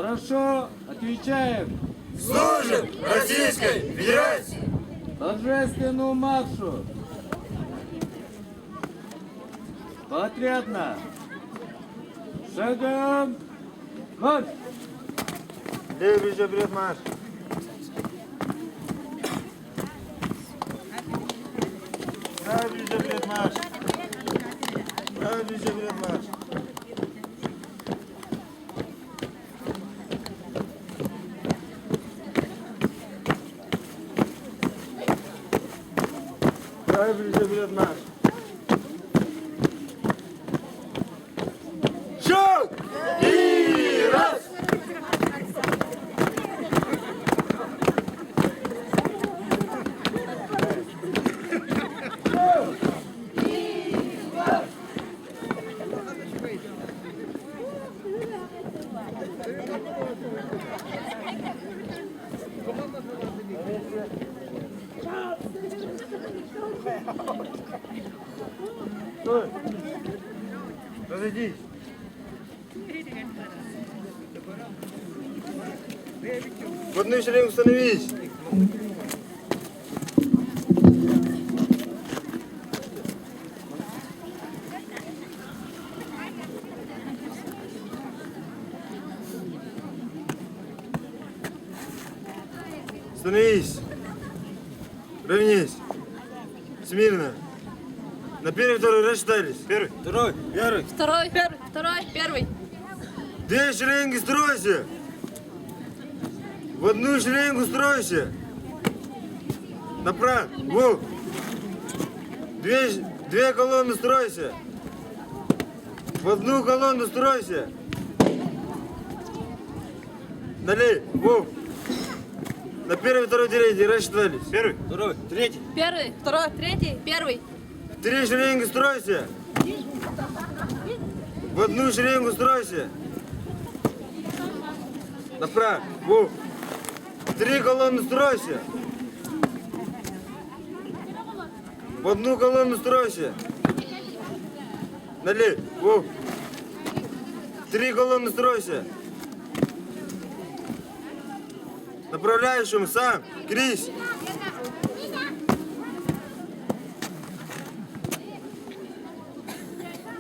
Хорошо, отвечаем. Служим Российской Федерации! Торжественному маршу. Отрядно. Шагом. Марш. Левый же вперед марш! Правый же вперед марш! Правый же вперед марш! Правый же вперед марш! Шаг! И раз! Стой! Разойдись! В одну шеренгу становись! Становись! Равнись! Смирно! На первый, второй рассчитались. Первый, второй, первый. Второй, первый, второй, первый. Две шеренги стройся. В одну шеренгу стройся. Направо. Во. Две колонны стройся. В одну колонну стройся. Налей. Во. На первый, второй, третий рассчитались. Первый, второй, третий. Первый, второй, третий, первый. Три шеренги стройся. В одну шеренгу стройся. Направо. Во. Три колонны стройся. В одну колонну стройся. Налей. Во. Три колонны стройся. Направляющим сам. Крись.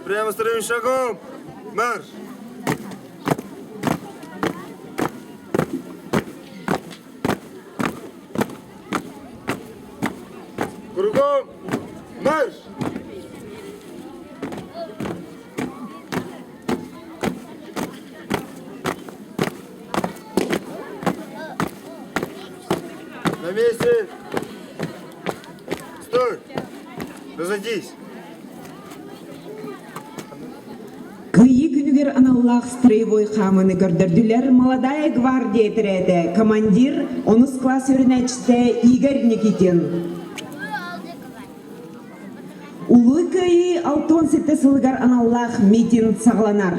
Прямо строим шагом. Марш. Кругом. Марш. На месте. Стой. Разойдись. Кыйы күнүгер аналлах строевой хамыны көрдөрдүлөр. Молодая гвардия тиреде. Командир 10 класс өрүнөчүсү Игорь Никитин. Улуу кыйы 6-17 сылыгар аналлах митинг сагланар.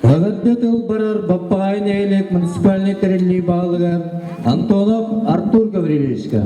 Агадда тыл барар Баппагайын элек муниципальный терелли багылыгар Антонов Артур Гавриловичка.